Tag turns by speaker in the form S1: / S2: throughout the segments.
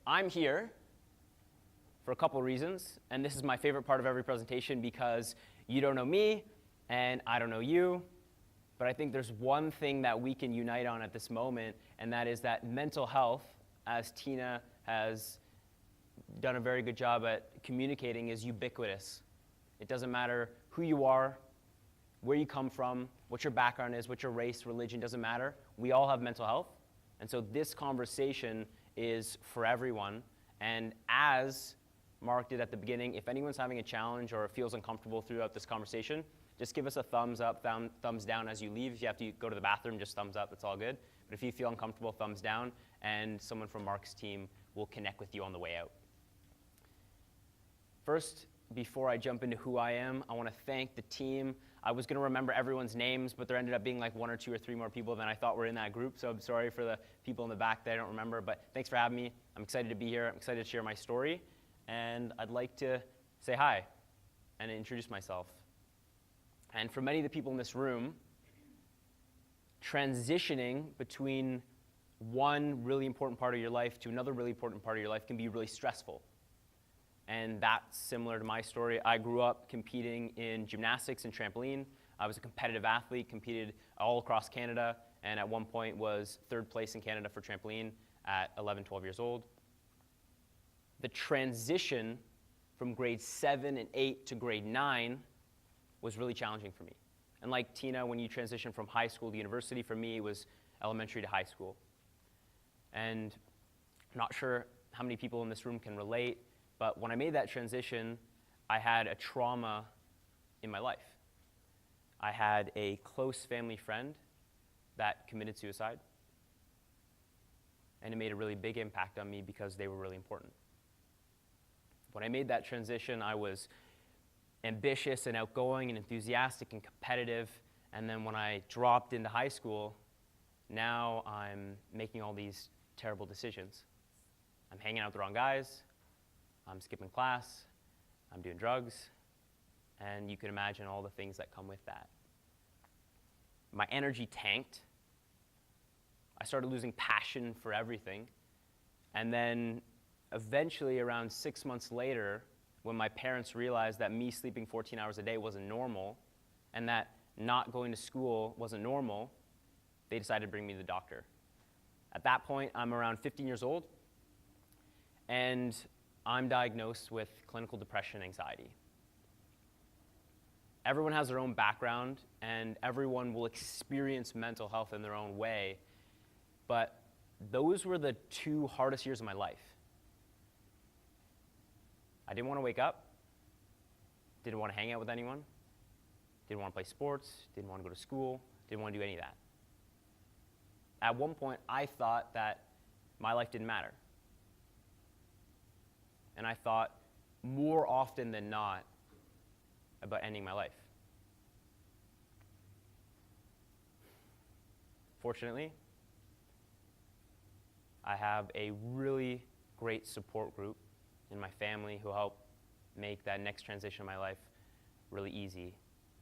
S1: I'm here for a couple reasons, and this is my favorite part of every presentation because you don't know me, and I don't know you, but I think there's one thing that we can unite on at this moment, and that is that mental health, as Tina has done a very good job at communicating, is ubiquitous. It doesn't matter who you are, where you come from, what your background is, what your race, religion, doesn't matter. We all have mental health. And so this conversation is for everyone. And as Mark did at the beginning, if anyone's having a challenge or feels uncomfortable throughout this conversation, just give us a thumbs up, thumbs down as you leave. If you have to go to the bathroom, just thumbs up, it's all good. But if you feel uncomfortable, thumbs down, and someone from Mark's team will connect with you on the way out. First, before I jump into who I am, I want to thank the team. I was going to remember everyone's names, but there ended up being like 1 or 2 or 3 more people than I thought were in that group, so I'm sorry for the people in the back that I don't remember, but thanks for having me. I'm excited to be here. I'm excited to share my story, and I'd like to say hi and introduce myself. And for many of the people in this room, transitioning between one really important part of your life to another really important part of your life can be really stressful. And that's similar to my story. I grew up competing in gymnastics and trampoline. I was a competitive athlete, competed all across Canada, and at one point was 3rd place in Canada for trampoline at 11, 12 years old. The transition from grade 7 and 8 to grade 9 was really challenging for me. And like Tina, when you transition from high school to university, for me it was elementary to high school. And I'm not sure how many people in this room can relate, but when I made that transition, I had a trauma in my life. I had a close family friend that committed suicide, and it made a really big impact on me because they were really important. When I made that transition, I was ambitious and outgoing and enthusiastic and competitive, and then when I dropped into high school, now I'm making all these terrible decisions. I'm hanging out with the wrong guys, I'm skipping class, I'm doing drugs, and you can imagine all the things that come with that. My energy tanked. I started losing passion for everything. And then eventually, around 6 months later, when my parents realized that me sleeping 14 hours a day wasn't normal, and that not going to school wasn't normal, they decided to bring me to the doctor. At that point, I'm around 15 years old, and I'm diagnosed with clinical depression and anxiety. Everyone has their own background, and everyone will experience mental health in their own way, but those were the 2 hardest years of my life. I didn't want to wake up, didn't want to hang out with anyone, didn't want to play sports, didn't want to go to school, didn't want to do any of that. At one point, I thought that my life didn't matter. And I thought more often than not about ending my life. Fortunately, I have a really great support group in my family who helped make that next transition in my life really easy.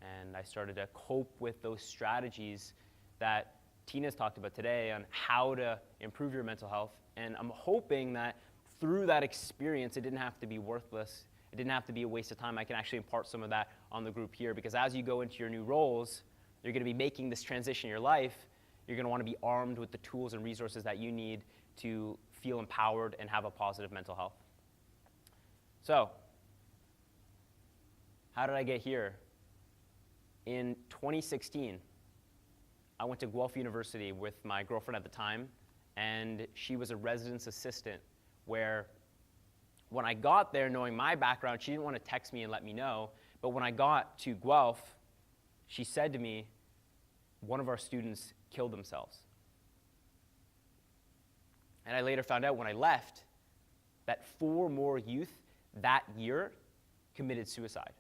S1: And I started to cope with those strategies that Tina's talked about today on how to improve your mental health. And I'm hoping that through that experience, it didn't have to be worthless. It didn't have to be a waste of time. I can actually impart some of that on the group here, because as you go into your new roles, you're going to be making this transition in your life. You're going to want to be armed with the tools and resources that you need to feel empowered and have a positive mental health. So, how did I get here? In 2016, I went to Guelph University with my girlfriend at the time, and she was a residence assistant, where when I got there, knowing my background, she didn't want to text me and let me know, but when I got to Guelph, she said to me, one of our students killed themselves. And I later found out when I left that 4 more youth that year committed suicide.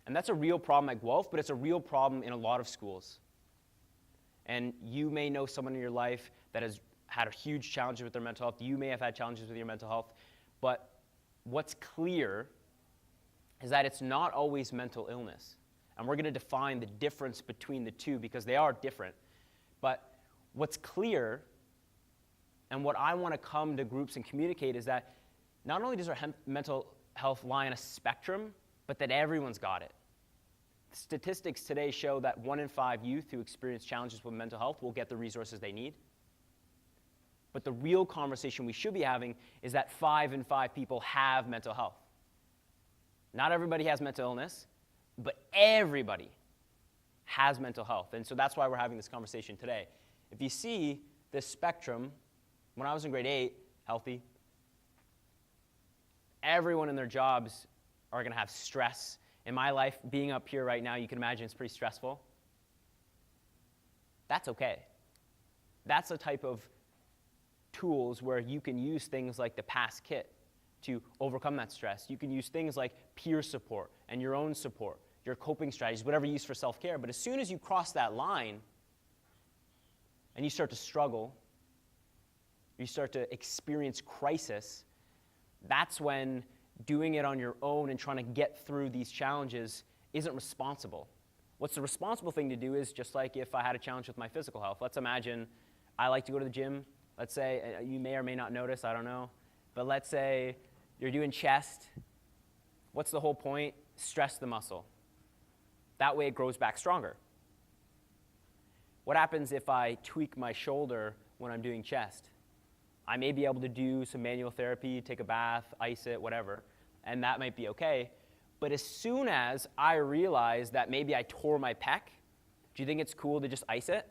S1: And that's a real problem at Guelph, but it's a real problem in a lot of schools. And you may know someone in your life that has had a huge challenge with their mental health. You may have had challenges with your mental health. But what's clear is that it's not always mental illness. And we're going to define the difference between the two because they are different. But what's clear And what I want to come to groups and communicate is that not only does our mental health lie on a spectrum, but that everyone's got it. Statistics today show that 1 in 5 youth who experience challenges with mental health will get the resources they need. But the real conversation we should be having is that 5 in 5 people have mental health. Not everybody has mental illness, but everybody has mental health. And so that's why we're having this conversation today. If you see this spectrum, when I was in grade 8, healthy, everyone in their jobs are going to have stress. In my life, being up here right now, you can imagine it's pretty stressful. That's okay. That's a type of tools where you can use things like the PASS kit to overcome that stress. You can use things like peer support and your own support, your coping strategies, whatever you use for self-care. But as soon as you cross that line and you start to struggle, you start to experience crisis, that's when doing it on your own and trying to get through these challenges isn't responsible. What's the responsible thing to do is just like if I had a challenge with my physical health. Let's imagine I like to go to the gym. Let's say, you may or may not notice, I don't know, but let's say you're doing chest. What's the whole point? Stress the muscle. That way it grows back stronger. What happens if I tweak my shoulder when I'm doing chest? I may be able to do some manual therapy, take a bath, ice it, whatever, and that might be okay. But as soon as I realize that maybe I tore my pec, do you think it's cool to just ice it?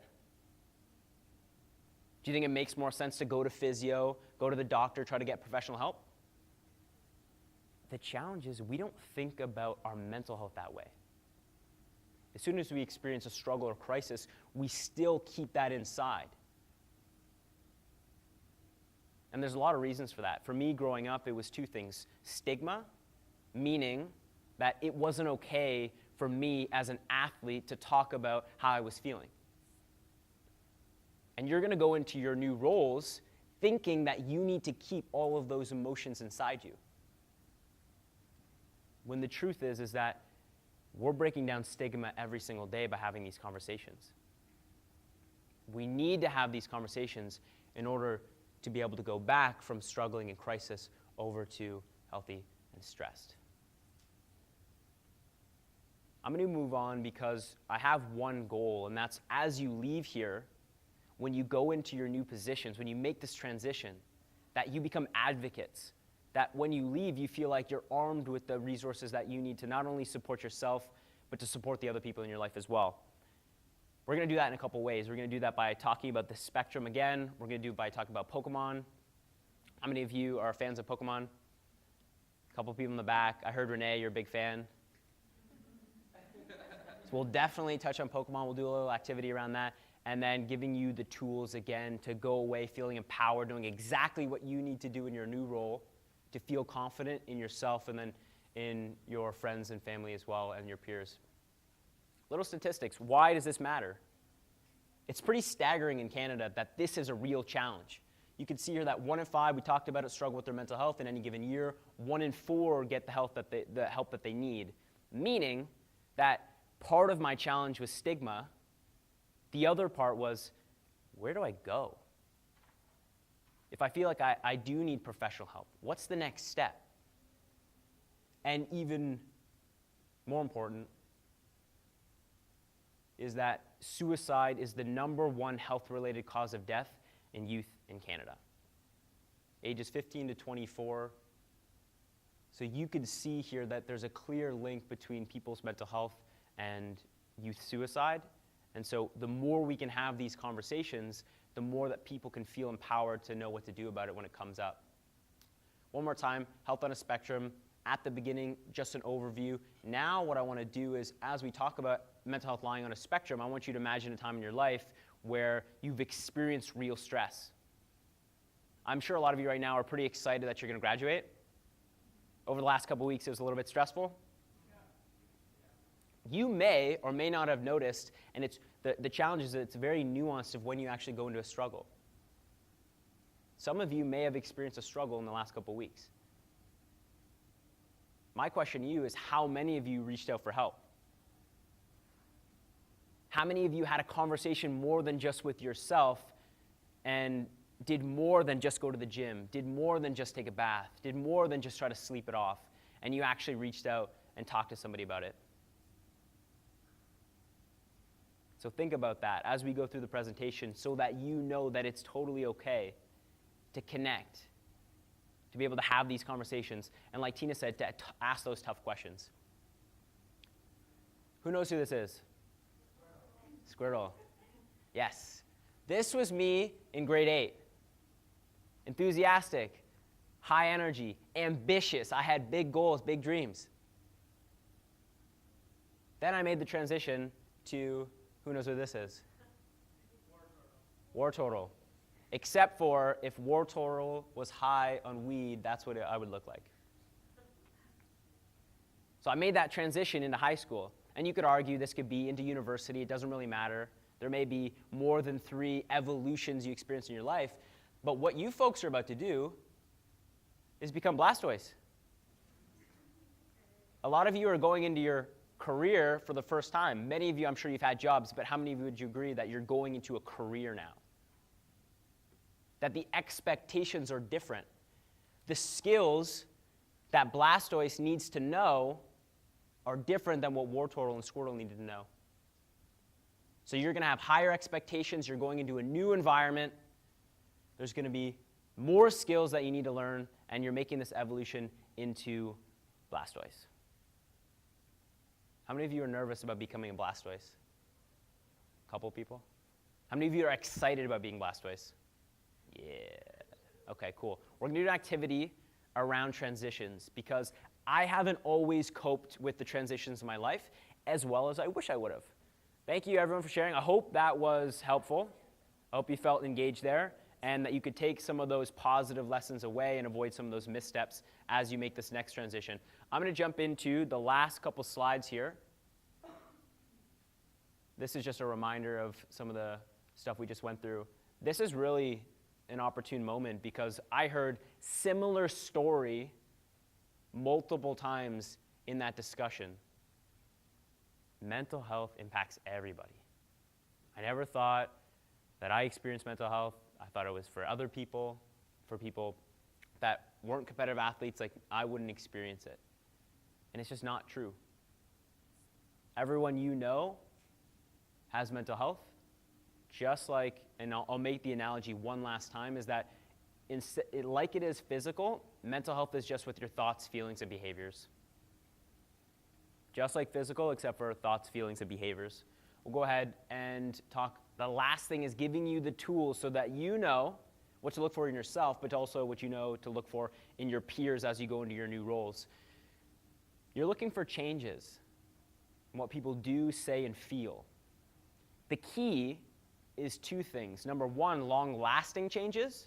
S1: Do you think it makes more sense to go to physio, go to the doctor, try to get professional help? The challenge is we don't think about our mental health that way. As soon as we experience a struggle or crisis, we still keep that inside. And there's a lot of reasons for that. For me, growing up, it was 2 things. Stigma, meaning that it wasn't okay for me as an athlete to talk about how I was feeling. And you're going to go into your new roles thinking that you need to keep all of those emotions inside you. When the truth is that we're breaking down stigma every single day by having these conversations. We need to have these conversations in order to be able to go back from struggling and crisis over to healthy and stressed. I'm going to move on because I have one goal, and that's as you leave here, when you go into your new positions, when you make this transition, that you become advocates, that when you leave, you feel like you're armed with the resources that you need to not only support yourself, but to support the other people in your life as well. We're going to do that in a couple ways. We're going to do that by talking about the spectrum again. We're going to do it by talking about Pokemon. How many of you are fans of Pokemon? A couple people in the back. I heard Renee, you're a big fan. So we'll definitely touch on Pokemon. We'll do a little activity around that. And then giving you the tools again to go away feeling empowered, doing exactly what you need to do in your new role to feel confident in yourself and then in your friends and family as well and your peers. Little statistics. Why does this matter? It's pretty staggering in Canada that this is a real challenge. You can see here that 1 in 5, we talked about it, struggle with their mental health in any given year. 1 in 4 get the help that they need. Meaning that part of my challenge was stigma. The other part was, where do I go? If I feel like I do need professional help, what's the next step? And even more important is that suicide is the #1 health-related cause of death in youth in Canada. Ages 15 to 24. So you can see here that there's a clear link between people's mental health and youth suicide. And so the more we can have these conversations, the more that people can feel empowered to know what to do about it when it comes up. One more time, health on a spectrum. At the beginning, just an overview. Now what I want to do is, as we talk about mental health lying on a spectrum, I want you to imagine a time in your life where you've experienced real stress. I'm sure a lot of you right now are pretty excited that you're going to graduate. Over the last couple weeks, it was a little bit stressful. You may or may not have noticed, and the challenge is that it's very nuanced of when you actually go into a struggle. Some of you may have experienced a struggle in the last couple weeks. My question to you is, how many of you reached out for help? How many of you had a conversation more than just with yourself and did more than just go to the gym, did more than just take a bath, did more than just try to sleep it off, and you actually reached out and talked to somebody about it. So think about that as we go through the presentation so that you know that it's totally okay to connect, to be able to have these conversations, and like Tina said, to ask those tough questions. Who knows who this is? Squirtle. Yes. This was me in grade 8. Enthusiastic, high energy, ambitious. I had big goals, big dreams. Then I made the transition to, who knows who this is? War Turtle. Except for if War Turtle was high on weed, that's what I would look like. So I made that transition into high school. And you could argue this could be into university. It doesn't really matter. There may be more than 3 evolutions you experience in your life. But what you folks are about to do is become Blastoise. A lot of you are going into your career for the first time. Many of you, I'm sure you've had jobs, but how many of you would you agree that you're going into a career now? That the expectations are different. The skills that Blastoise needs to know are different than what War Turtle and Squirtle needed to know. So you're going to have higher expectations. You're going into a new environment. There's going to be more skills that you need to learn, and you're making this evolution into Blastoise. How many of you are nervous about becoming a Blastoise? A couple people? How many of you are excited about being Blastoise? Yeah. Okay, cool. We're going to do an activity around transitions because I haven't always coped with the transitions in my life as well as I wish I would have. Thank you, everyone, for sharing. I hope that was helpful. I hope you felt engaged there and that you could take some of those positive lessons away and avoid some of those missteps as you make this next transition. I'm going to jump into the last couple slides here. This is just a reminder of some of the stuff we just went through. This is really an opportune moment because I heard similar story multiple times in that discussion. Mental health impacts everybody. I never thought that I experienced mental health. I thought it was for other people, for people that weren't competitive athletes, like I wouldn't experience it. And it's just not true. Everyone you know has mental health, just like, and I'll make the analogy one last time, is that like it is physical, mental health is just with your thoughts, feelings, and behaviors. Just like physical, except for thoughts, feelings, and behaviors. We'll go ahead and talk. The last thing is giving you the tools so that you know what to look for in yourself, but also what you know to look for in your peers as you go into your new roles. You're looking for changes in what people do, say, and feel. The key is 2 things. Number 1, long-lasting changes,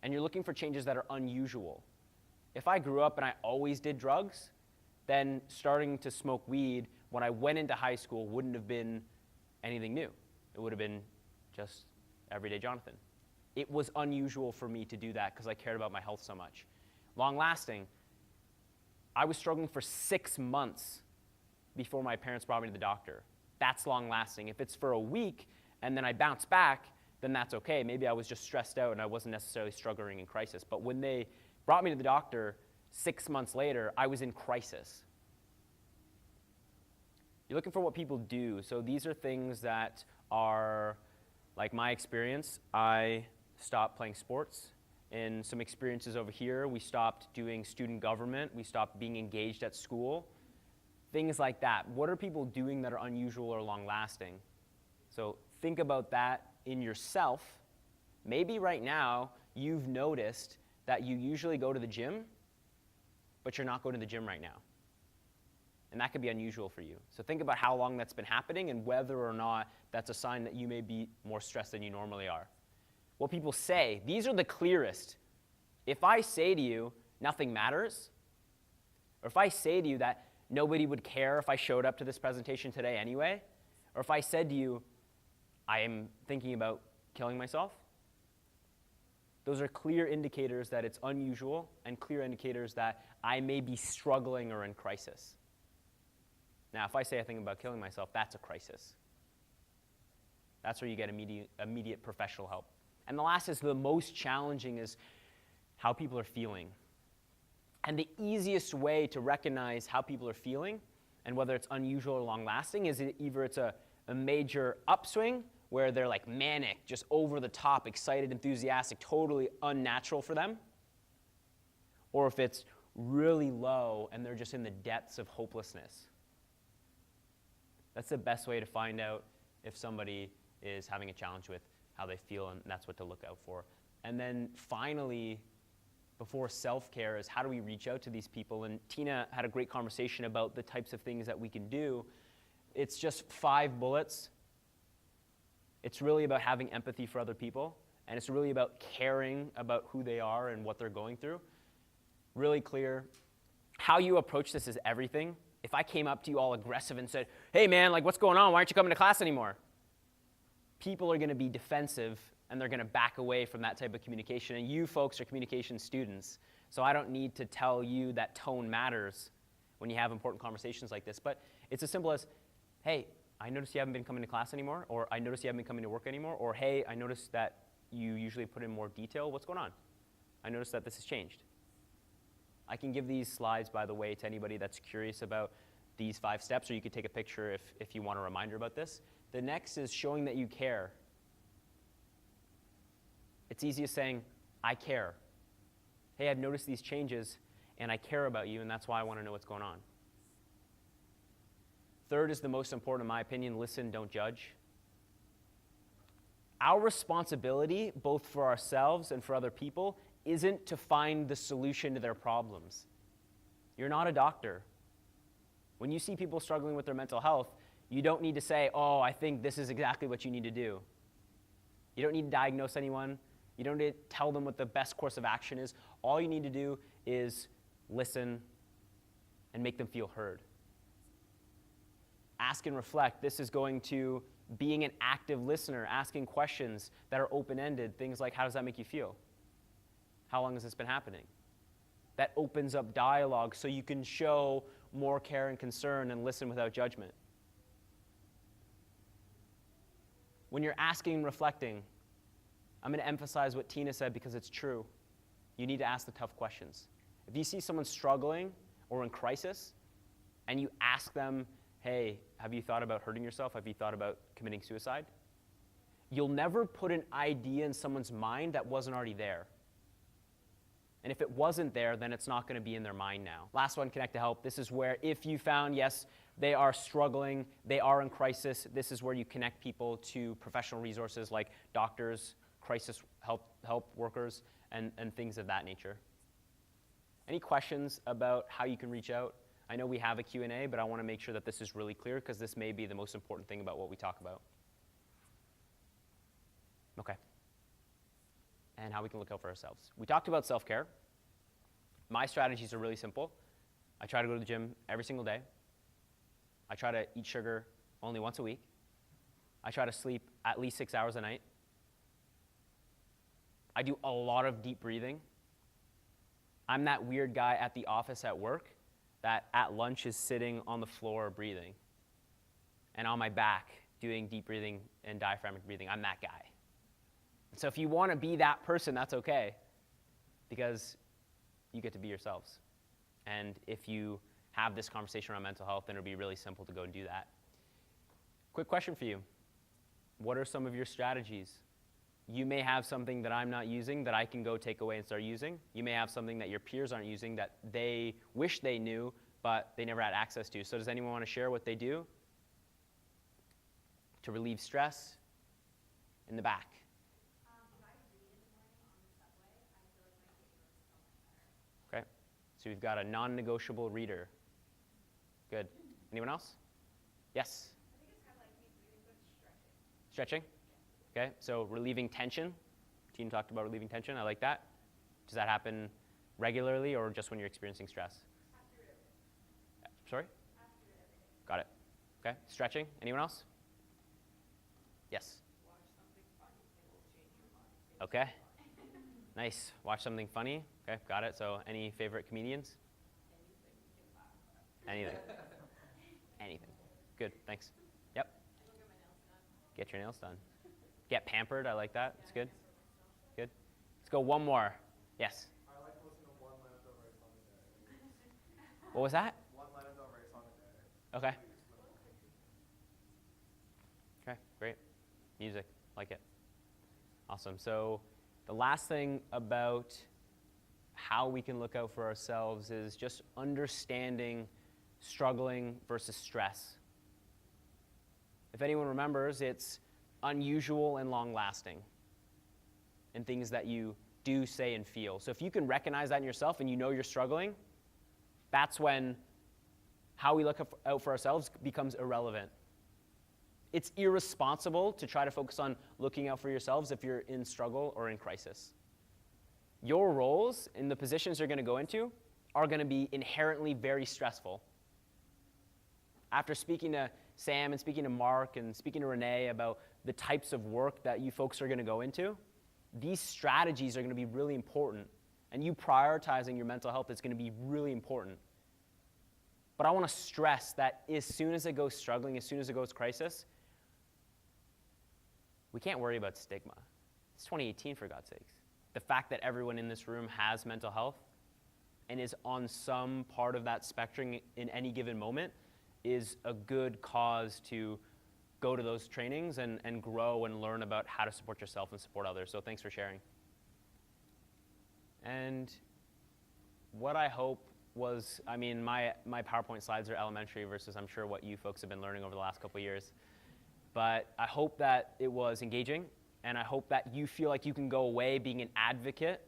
S1: and you're looking for changes that are unusual. If I grew up and I always did drugs, then starting to smoke weed when I went into high school wouldn't have been anything new. It would have been just everyday Jonathan. It was unusual for me to do that because I cared about my health so much. Long-lasting, I was struggling for 6 months before my parents brought me to the doctor. That's long-lasting. If it's for a week and then I bounce back, then that's okay. Maybe I was just stressed out and I wasn't necessarily struggling in crisis. But when they brought me to the doctor 6 months later, I was in crisis. You're looking for what people do. So these are things that are, like my experience, I stopped playing sports. In some experiences over here, we stopped doing student government. We stopped being engaged at school. Things like that. What are people doing that are unusual or long-lasting? So think about that in yourself. Maybe right now you've noticed that you usually go to the gym, but you're not going to the gym right now. And that could be unusual for you. So think about how long that's been happening and whether or not that's a sign that you may be more stressed than you normally are. What people say, these are the clearest. If I say to you, nothing matters, or if I say to you that nobody would care if I showed up to this presentation today anyway, or if I said to you, I am thinking about killing myself, those are clear indicators that it's unusual and clear indicators that I may be struggling or in crisis. Now, if I say I think about killing myself, that's a crisis. That's where you get immediate professional help. And the last is the most challenging, is how people are feeling. And the easiest way to recognize how people are feeling and whether it's unusual or long-lasting is either it's a major upswing where they're like manic, just over the top, excited, enthusiastic, totally unnatural for them, or if it's really low and they're just in the depths of hopelessness. That's the best way to find out if somebody is having a challenge with how they feel, and that's what to look out for. And then finally, before self-care, is how do we reach out to these people? And Tina had a great conversation about the types of things that we can do. It's just 5 bullets. It's really about having empathy for other people, and it's really about caring about who they are and what they're going through. Really clear. How you approach this is everything. If I came up to you all aggressive and said, hey man, like what's going on? Why aren't you coming to class anymore? People are going to be defensive, and they're going to back away from that type of communication. And you folks are communication students, so I don't need to tell you that tone matters when you have important conversations like this. But it's as simple as, hey, I noticed you haven't been coming to class anymore, or I noticed you haven't been coming to work anymore, or hey, I noticed that you usually put in more detail. What's going on? I noticed that this has changed. I can give these slides, by the way, to anybody that's curious about these 5 steps, or you could take a picture if you want a reminder about this. The next is showing that you care. It's easy as saying, I care. Hey, I've noticed these changes, and I care about you, and that's why I want to know what's going on. Third is the most important, in my opinion: listen, don't judge. Our responsibility, both for ourselves and for other people, isn't to find the solution to their problems. You're not a doctor. When you see people struggling with their mental health, you don't need to say, oh, I think this is exactly what you need to do. You don't need to diagnose anyone. You don't need to tell them what the best course of action is. All you need to do is listen and make them feel heard. Ask and reflect. This is going to being an active listener, asking questions that are open-ended, things like, how does that make you feel? How long has this been happening? That opens up dialogue so you can show more care and concern and listen without judgment. When you're asking and reflecting, I'm going to emphasize what Tina said because it's true. You need to ask the tough questions. If you see someone struggling or in crisis, and you ask them, hey, have you thought about hurting yourself? Have you thought about committing suicide? You'll never put an idea in someone's mind that wasn't already there. And if it wasn't there, then it's not going to be in their mind now. Last one, Connect to Help. This is where if you found, yes, they are struggling, they are in crisis, this is where you connect people to professional resources like doctors, crisis help workers, and things of that nature. Any questions about how you can reach out? I know we have a Q&A, but I want to make sure that this is really clear because this may be the most important thing about what we talk about. Okay. And how we can look out for ourselves. We talked about self-care. My strategies are really simple. I try to go to the gym every single day. I try to eat sugar only once a week. I try to sleep at least 6 hours a night. I do a lot of deep breathing. I'm that weird guy at the office at work that at lunch is sitting on the floor breathing and on my back doing deep breathing and diaphragmatic breathing. I'm that guy. So if you want to be that person, that's okay, because you get to be yourselves. And if you have this conversation around mental health, then it'll be really simple to go and do that. Quick question for you. What are some of your strategies? You may have something that I'm not using that I can go take away and start using. You may have something that your peers aren't using that they wish they knew, but they never had access to. So does anyone want to share what they do to relieve stress? In the back. Okay, so we've got a non-negotiable reader. Good. Anyone else? Yes?
S2: I think it's kind of like deep breathing, but
S1: Stretching?
S2: stretching.
S1: Okay, so relieving tension. Tina talked about relieving tension. I like that. Does that happen regularly or just when you're experiencing stress?
S2: Have to do it every day.
S1: Sorry?
S2: Have to do it every day.
S1: Got it. Okay, stretching. Anyone else? Yes?
S2: Watch something funny. It will change your mind.
S1: Okay. Nice. Watch something funny. Okay, got it. So any favorite comedians?
S2: Anything you can laugh at.
S1: Anything. Anything. Good, thanks. Yep.
S2: I go get my nails done.
S1: Get your nails done. Get pampered. I like that. It's good. Let's go one more. Yes?
S3: I like listening to one Manitoba song a day.
S1: What was that?
S3: One Manitoba song a day.
S1: Okay. Okay, great. Music, like it. Awesome. So the last thing about how we can look out for ourselves is just understanding struggling versus stress. If anyone remembers, it's unusual and long-lasting in things that you do, say, and feel. So if you can recognize that in yourself and you know you're struggling, that's when how we look out for ourselves becomes irrelevant. It's irresponsible to try to focus on looking out for yourselves if you're in struggle or in crisis. Your roles in the positions you're going to go into are going to be inherently very stressful. After speaking to Sam and speaking to Mark and speaking to Renee about the types of work that you folks are going to go into, these strategies are going to be really important. And you prioritizing your mental health is going to be really important. But I want to stress that as soon as it goes struggling, as soon as it goes crisis, we can't worry about stigma. It's 2018, for God's sakes. The fact that everyone in this room has mental health and is on some part of that spectrum in any given moment is a good cause to go to those trainings and grow and learn about how to support yourself and support others. So thanks for sharing. And what I hope was, I mean, my PowerPoint slides are elementary versus I'm sure what you folks have been learning over the last couple of years. But I hope that it was engaging, and I hope that you feel like you can go away being an advocate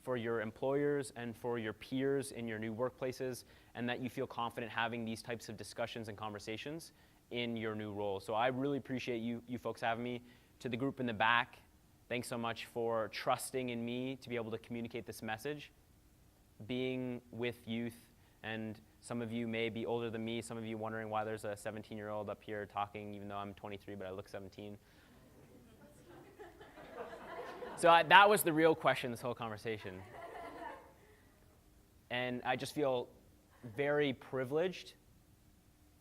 S1: for your employers and for your peers in your new workplaces, and that you feel confident having these types of discussions and conversations in your new role. So I really appreciate you folks having me. To the group in the back, thanks so much for trusting in me to be able to communicate this message. Being with youth, and some of you may be older than me, some of you wondering why there's a 17-year-old up here talking, even though I'm 23, but I look 17. So that was the real question this whole conversation. And I just feel very privileged,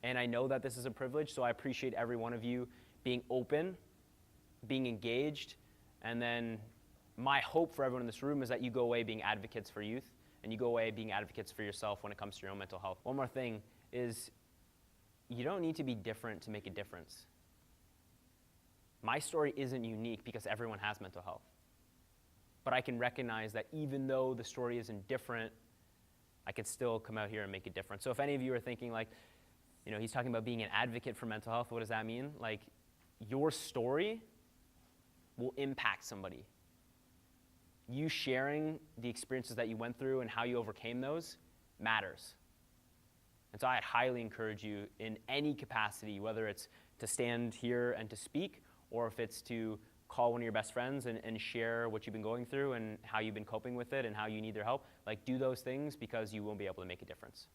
S1: and I know that this is a privilege, so I appreciate every one of you being open, being engaged, and then my hope for everyone in this room is that you go away being advocates for youth, and you go away being advocates for yourself when it comes to your own mental health. One more thing is you don't need to be different to make a difference. My story isn't unique because everyone has mental health. But I can recognize that even though the story isn't different, I can still come out here and make a difference. So if any of you are thinking like, you know, he's talking about being an advocate for mental health, what does that mean? Like, your story will impact somebody. You sharing the experiences that you went through and how you overcame those matters. And so I highly encourage you in any capacity, whether it's to stand here and to speak, or if it's to call one of your best friends and share what you've been going through and how you've been coping with it and how you need their help, like do those things because you will be able to make a difference.